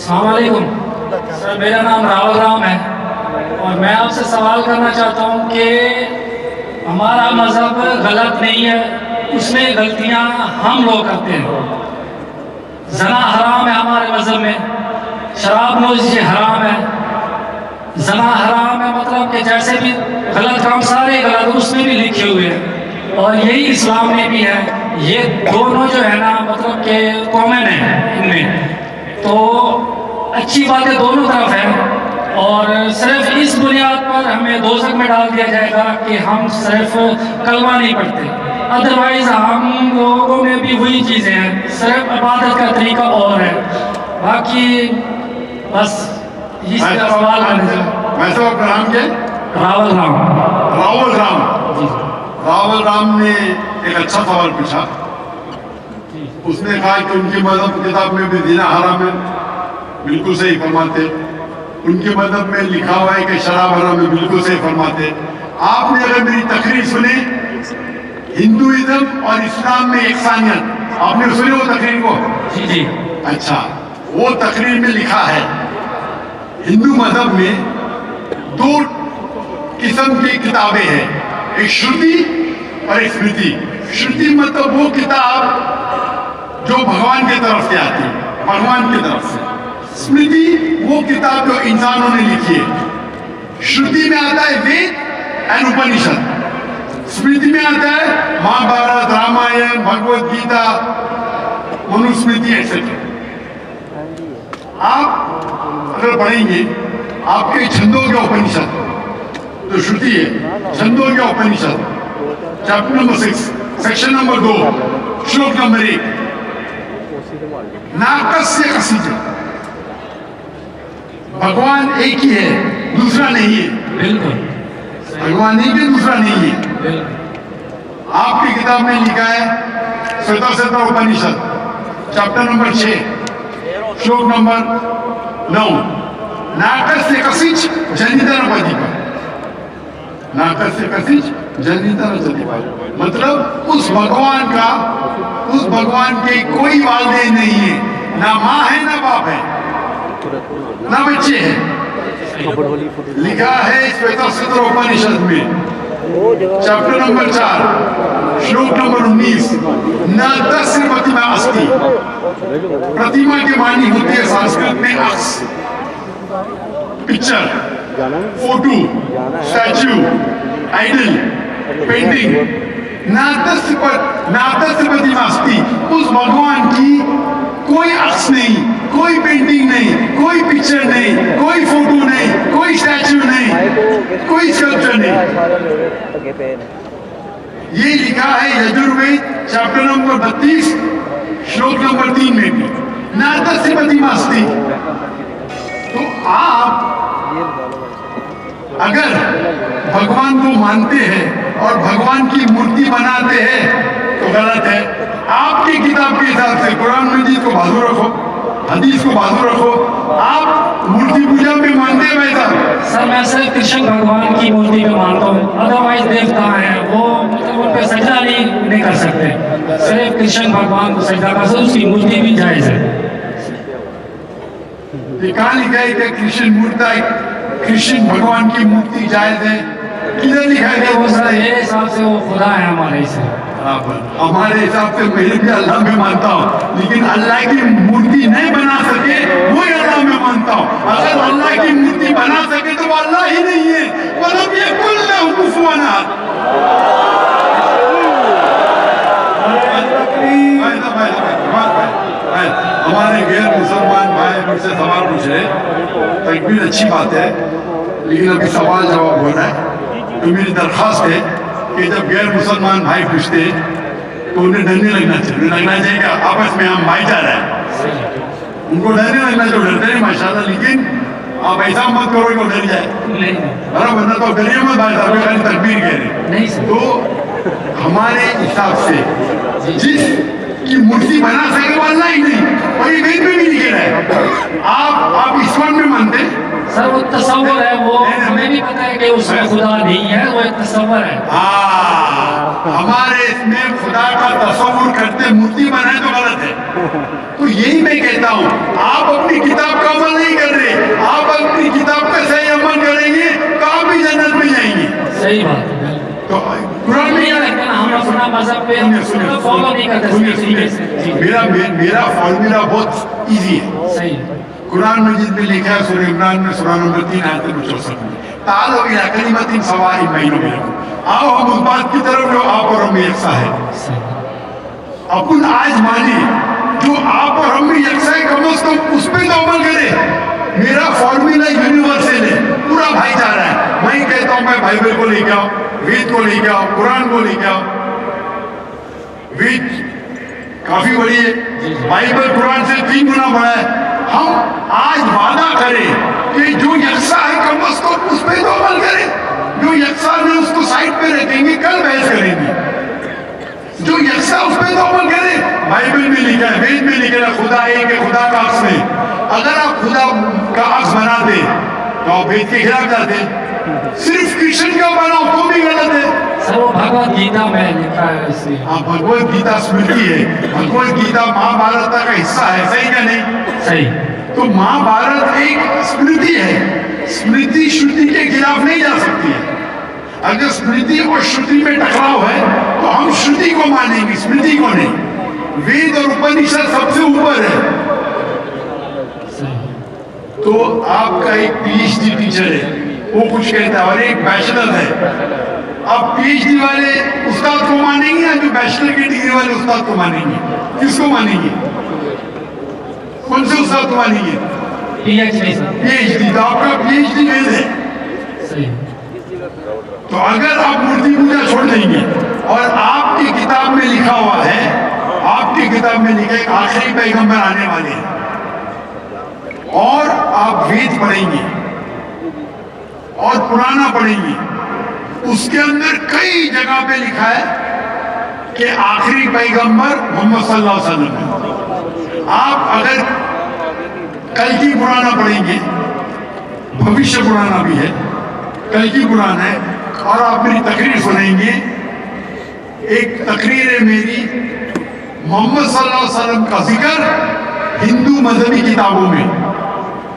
अस्सलाम वालेकुम सर, मेरा नाम रावल राम है और मैं आपसे सवाल करना चाहता हूँ कि हमारा मज़हब गलत नहीं है, उसमें गलतियाँ हम लोग करते हैं। जना हराम है हमारे मज़हब में, शराब नोशी हराम है, जना हराम है, मतलब कि जैसे भी गलत काम सारे गलत उसमें भी लिखे हुए हैं और यही इस्लाम में भी है। ये दोनों जो है ना मतलब कि कॉमन है इनमें, तो अच्छी बातें दोनों तरफ है और सिर्फ इस बुनियाद पर हमें दोज़ख में डाल दिया जाएगा कि हम सिर्फ कलमा नहीं पढ़ते। अदरवाइज हम लोगों में भी वही चीज़ें हैं, सिर्फ इबादत का तरीका और है। बाकी बस इसका सवाल मैं तो आपका नाम क्या है? रावल राम। रावल राम जी रावल राम ने एक अच्छा सवाल पूछा। उसने कहा कि उनकी मजहब किताब में भी जीना हराम है, बिल्कुल सही फरमाते। उनके मजहब में लिखा हुआ है कि शराब हराम है, बिल्कुल सही फरमाते। आपने अगर मेरी तकरीर सुनी हिंदुइज्म और इस्लाम में यकसानियत, आपने सुनी वो तकरीर को? जी जी। अच्छा, वो तकरीर में लिखा है हिंदू मजहब में दो किस्म की किताबें हैं, एक श्रुति और एक स्मृति। श्रुति मतलब वो किताब जो भगवान की तरफ से आती है, भगवान की तरफ से। स्मृति वो किताब जो इंसानों ने लिखी है। श्रुति में आता है वेद एंड उपनिषद, स्मृति में आता है महाभारत, रामायण, भगवत गीता, मनुस्मृति एक्सेट्रा। आप अगर पढ़ेंगे आपके छंदों के उपनिषद जो श्रुति है, छंदों के उपनिषद चैप्टर नंबर 6 सेक्शन नंबर 2 श्लोक नंबर 1, नाकस्य कसिज, भगवान एक ही है, दूसरा नहीं है। बिल्कुल भगवान एक है, दूसरा नहीं है। बिल्कुल। आपकी किताब में लिखा है श्वेता उपनिषद चैप्टर नंबर 6 श्लोक नंबर 9, नाकस्य कसिज जनितर पदिका, नाकस्य कसिज जनितर पदिका, मतलब उस भगवान के कोई वालिदैन नहीं है, ना माँ है ना बाप है ना बच्चे हैं। लिखा है श्वेता उपनिषद में चैप्टर नंबर 4 श्लोक नंबर 19, न तस्य प्रतिमा अस्ति, प्रतिमा की मानी होती है संस्कृत में अक्स, picture, photo, statue, idol, painting. नातस्य प्रतिमा अस्ति, उस भगवान की कोई अक्स नहीं, कोई पेंटिंग नहीं, कोई पिक्चर नहीं, कोई फोटो नहीं, कोई स्टैच्यू नहीं, कोई स्कल्पचर नहीं। ये लिखा है यजुर्वेद चैप्टर नंबर 32 श्लोक नंबर 3 में भी, नातस्य प्रतिमा अस्ति। तो आप अगर भगवान को मानते हैं और भगवान की मूर्ति बनाते हैं तो गलत है। आपकी किताब के हिसाब से कुरान मजीद को बाजू रखो, हदीस को बाजू रखो। आप मूर्ति पूजा में मानते हैं वैसा? सर मैं सिर्फ कृष्ण भगवान की मूर्ति में मानता हूँ, अदरवाइज देवता है वो मतलब उन पर सजदा नहीं कर सकते। सिर्फ कृष्ण भगवान को सजदा कर सकते, उसकी मूर्ति भी जायज है। कहाँ लिखा है कि कृष्ण भगवान की मूर्ति जायज है? किधर लिखा है? वो सर मेरे हिसाब से वो खुदा है हमारे से। हमारे हिसाब से मैं भी अल्लाह में मानता हूँ, लेकिन अल्लाह की मूर्ति नहीं बना सके वो अल्लाह में मानता हूँ। अगर अल्लाह की मूर्ति बना सके तो वो अल्लाह ही नहीं है। मतलब ये कुल कुफुआन हमारे गैर मुसलमान भाई मुझसे सवाल पूछ रहे, तकबीर अच्छी बात है, लेकिन अभी सवाल जवाब हो रहा है। तो मेरी दरख्वास्त है कि जब गैर मुसलमान भाई पूछते तो उन्हें डर नहीं लगना चाहिए कि आपस में हम भाईचारा है। उनको डर नहीं लगना चाहिए, डरते हैं माशाल्लाह, लेकिन आप ऐसा मत करो कि डर जाए। वरना तो डरिए मत भाई साहब, खाली तकबीर कह रहे। तो हमारे हिसाब से जिस की मूर्ति बना सके वो अल्लाह ही नहीं, और ये वेद में भी लिखे है। आप ईश्वर में मानते हैं? सर वो तस्वर है, वो हमें भी पता है कि उसमें खुदा नहीं है, वो एक तस्वर है। हमारे इसमें खुदा का तस्वुर करते मूर्ति बनाए तो गलत है। तो यही मैं कहता हूँ, आप अपनी किताब का सुनिए फॉलो नहीं करते सुनिए सही तरीके से। सुनिए जी। मेरा फॉर्मूला बहुत इजी है। सही। कुरान मजीद में लिखा है सूरह इमरान में सूरह नंबर 3 आयत नंबर 64 में, तालो इला कलिमतिन सवाइन बैनकुम, आओ हम उस बात की तरफ जो आप और हम में यकसा है। अपन आज मानिए जो आप और हम में यकसा है, कम से कम उस पे तो अमल करें। मेरा फॉर्मूला यूनिवर्सल है, पूरा भाईचारा है। मैं कहता हूं मैं बाइबल को लेके आओ, वेद को लेके आओ, कुरान को लेके आओ। वेद काफी बड़ी है, बाइबल कुरान से 3 गुना बड़ा है। हम आज वादा करें कि जो यकसा है कम से कम उस पे तो अमल करें। जो यकसा नहीं उसको साइड पे रखेंगे, कल बहस करेंगे। जो यकसा उस पे तो अमल करें। बाइबल में लिखा है, वेद में लिखा है खुदा एक है, खुदा का अक्स में। अगर आप खुदा का अक्स बनाते तो आप वेद के खिलाफ जाते। सिर्फ कृष्ण का बनाओ तो भी गलत है। सर वो भगवत गीता में लिखा है इसलिए। हाँ, भगवत गीता स्मृति है। भगवत गीता महाभारत का हिस्सा है, सही क्या नहीं? सही। तो महाभारत एक स्मृति है। स्मृति श्रुति के खिलाफ नहीं जा सकती है। अगर स्मृति और श्रुति में टकराव है तो हम श्रुति को मानेंगे, स्मृति को नहीं। वेद और उपनिषद सबसे ऊपर है। तो आपका एक पीएचडी टीचर है, वो कुछ कहता है, और एक बैचलर है। आप पीएचडी वाले उस्ताद को मानेंगे या जो बैचलर की डिग्री वाले उस्ताद को मानेंगे? किसको मानेंगे? कौन से उस्ताद को मानेंगे? पीएचडी। तो आपका पीएचडी वेद है। सही। तो अगर आप मूर्ति पूजा छोड़ देंगे और आपकी किताब में लिखा हुआ है, आपकी किताब में लिखा है आखिरी पैगंबर आने वाले हैं, और आप वेद पढ़ेंगे और पुराना पढ़ेंगे, उसके अंदर कई जगह पे लिखा है कि आखिरी पैगंबर मोहम्मद सल्लल्लाहु अलैहि वसल्लम है। आप अगर कल की पुराना पढ़ेंगे, भविष्य पुराना भी है, कल की पुराना है, और आप मेरी तकरीर सुनेंगे। एक तकरीर है मेरी, मोहम्मद सल्लल्लाहु अलैहि वसल्लम का जिक्र हिंदू मजहबी किताबों में।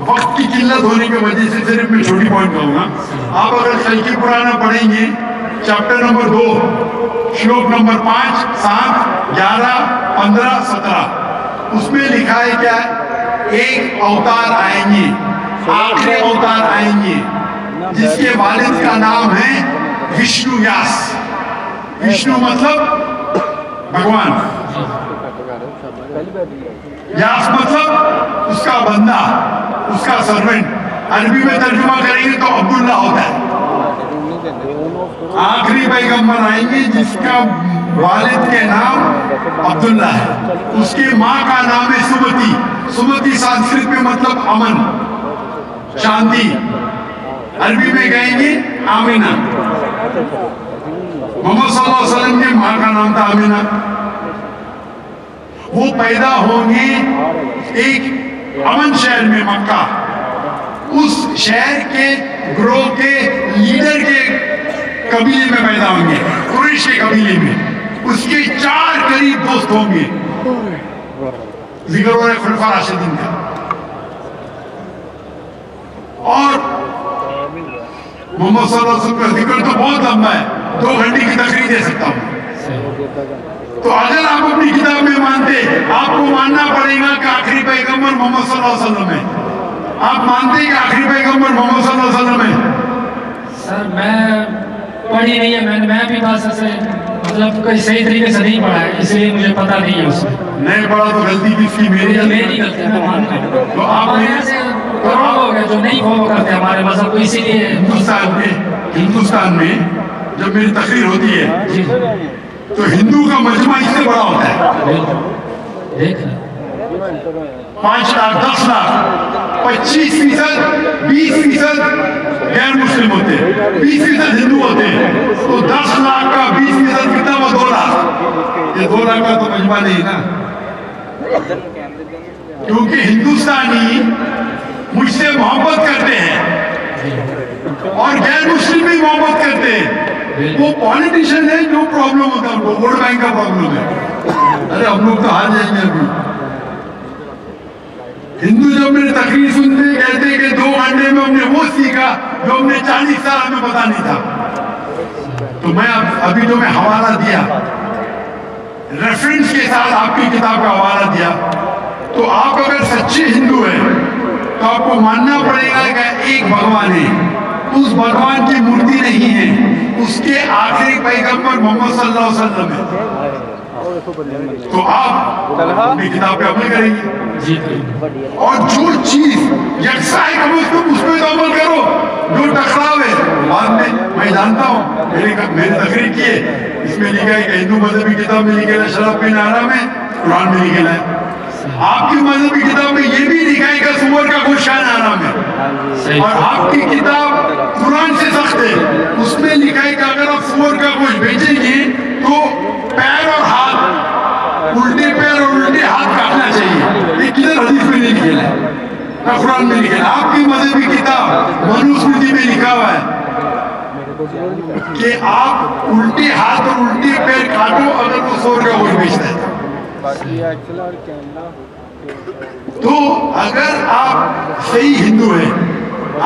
वक्त की किल्लत होने की वजह से सिर्फ मैं छोटी पॉइंट कहूंगा। आप अगर कल की पुराना पढ़ेंगे, चैप्टर नंबर 2 श्लोक नंबर 5, 7, 11, 15, 17, उसमें लिखा है क्या? एक अवतार आएंगे, आखिरी अवतार आएंगे, जिसके वालिद का नाम है विष्णु व्यास। विष्णु मतलब भगवान, व्यास मतलब उसका बंदा, उसका सर्वेंट। अरबी में तर्जुमा करेंगे तो अब्दुल्ला होता है। आखिरी पैगंबर आएंगे जिसका वालिद के नाम अब्दुल्ला है, उसकी माँ का नाम है सुमति। सुमति संस्कृत में मतलब अमन, शांति। अरबी में कहेंगे आमीना। मोहम्मद सल्लल्लाहु अलैहि वसल्लम की माँ का नाम था आमीना। वो पैदा होंगे एक अमन शहर में, मक्का। उस शहर के ग्रोह के लीडर के कबीले में पैदा होंगे, कुरैश के कबीले में। उसके 4 करीब दोस्त होंगे। जिक्र हो रहा है खुलफा राशिदीन का। और मोहम्मद सल्लल्लाहु अलैहि वसल्लम का जिक्र तो बहुत लंबा है, 2 घंटे की तकरीर दे सकता हूँ। तो अगर आप अपनी किताब में मानते, आपको मानना पड़ेगा कि आखिरी पैगंबर मोहम्मद सल्लल्लाहु अलैहि वसल्लम है। आप मानते कि आखिरी पैगंबर मोहम्मद सल्लल्लाहु अलैहि वसल्लम है? सर मैं पढ़ी नहीं है, मैं भी बस ऐसे मतलब कोई सही तरीके से नहीं पढ़ा है, इसलिए मुझे पता नहीं है उसमें। नहीं पढ़ा तो गलती किसकी? मेरी गलती, मैं मानता हूँ। तो आप ऐसे करोड़ों लोग हैं जो नहीं फॉलो करते हमारे मजहब को, इसीलिए हिंदुस्तान में जब मेरी तकरीर होती है तो हिंदू का मजमा इससे बड़ा होता है। 5 लाख, 10 लाख, 25%, 20% गैर मुस्लिम होते हैं, 20% हिंदू होते हैं। तो 10 लाख का 20% कितना हुआ? 2 लाख। ये 2 लाख का तो मजमा नहीं ना, क्योंकि हिंदुस्तानी मुझसे मोहब्बत करते हैं और गैर मुस्लिम भी मोहब्बत करते हैं। वो पॉलिटिशियन है, जो प्रॉब्लम होता है उनको, वोट बैंक का प्रॉब्लम है। अरे हम लोग तो हार जाएंगे अभी। हिंदू जब मेरी तकरीर सुनते कहते कि 2 घंटे में हमने वो सीखा जो हमने 40 साल में पता नहीं था। तो मैं अभी जो मैं हवाला दिया रेफरेंस के साथ आपकी किताब का हवाला दिया, तो आप अगर सच्चे हिंदू हैं तो आपको मानना पड़ेगा कि एक भगवान है, उस भगवान की मूर्ति नहीं है, उसके आखिरी पैगंबर मोहम्मद सल्लल्लाहु अलैहि वसल्लम है। तो आप अपनी किताब पे अमल करेंगे और जो चीज यकसा है कम उसको उस पर तो अमल करो। जो टकराव है बाद में मैं जानता हूँ, मैंने तकरीर की है, इसमें लिखा है कि हिंदू मजहबी किताब में लिखा है शराब पीना हराम है, कुरान में लिखा है। आपकी मजहबी किताब में ये भी लिखा है कि सुअर का गोश्त खाना हराम है, और आपकी किताब कुरान से सख्त है, उसमें लिखा है कि अगर आप सुअर का गोश्त बेचेंगे तो पैर और हाथ, उल्टे पैर और उल्टे हाथ काटना चाहिए। ये किधर हदीस में नहीं लिखा है, ना कुरान में लिखा है। आपकी मजहबी किताब मनुस्मृति में लिखा हुआ है कि आप उल्टे हाथ और उल्टे पैर काटो अगर वो सुअर का गोश्त बेचता है। तो अगर आप सही हिंदू हैं,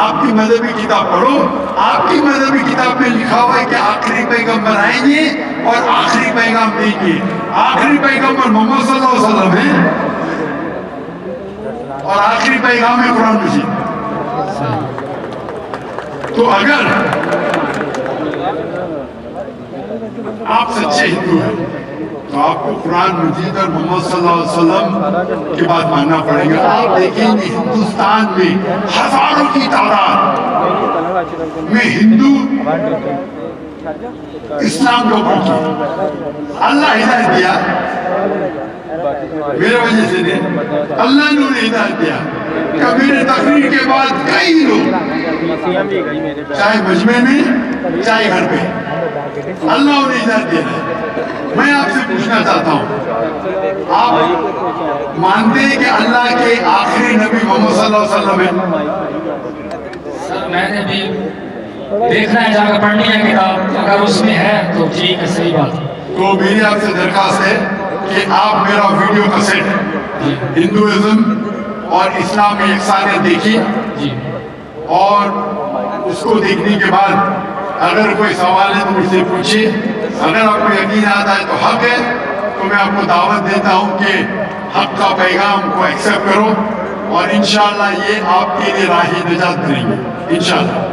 आपकी मजहबी किताब पढ़ो। आपकी मजहबी किताब में लिखा हुआ है कि आखिरी पैगंबर आएंगे और आखिरी पैगाम देंगे। आखिरी पैगंबर मोहम्मद सल्लल्लाहु अलैहि वसल्लम है और आखिरी पैगाम है कुरान मजीद। तो अगर आप सच्चे हिंदू हैं तो आपको कुरान मजीद और मोहम्मद सल्लल्लाहु अलैहि वसल्लम की बात मानना पड़ेगा। आप देखेंगे हिंदुस्तान में हजारों की तादाद में हिंदू इस्लाम के ऊपर की अल्लाह हिदायत दिया, मेरे वजह से नहीं, अल्लाह ने उन्हें हिदायत दिया कि मेरे तकरीर के बाद कई लोग, चाहे मजमे में चाहे घर पे, अल्लाह उन्हें हिदायत दे रहा है। मैं आपसे पूछना चाहता हूँ, आप मानते हैं कि अल्लाह के आखिरी नबी मोहम्मद सल्लल्लाहु अलैहि वसल्लम है? सर मैंने भी देखना है, जाकर पढ़नी है किताब, अगर उसमें है तो ठीक है, सही बात है। तो मेरी आपसे दरखास्त है कि आप मेरा वीडियो कैसेट हिंदुइज्म और इस्लाम में यकसानियत देखिए, और उसको देखने के बाद अगर कोई सवाल है तो मुझसे पूछिए। अगर आपको यकीन आता है तो हक है, तो मैं आपको दावत देता हूँ कि हक का पैगाम को एक्सेप्ट करो, और इंशाअल्लाह ये आपके लिए राह निजात करेंगे इंशाअल्लाह।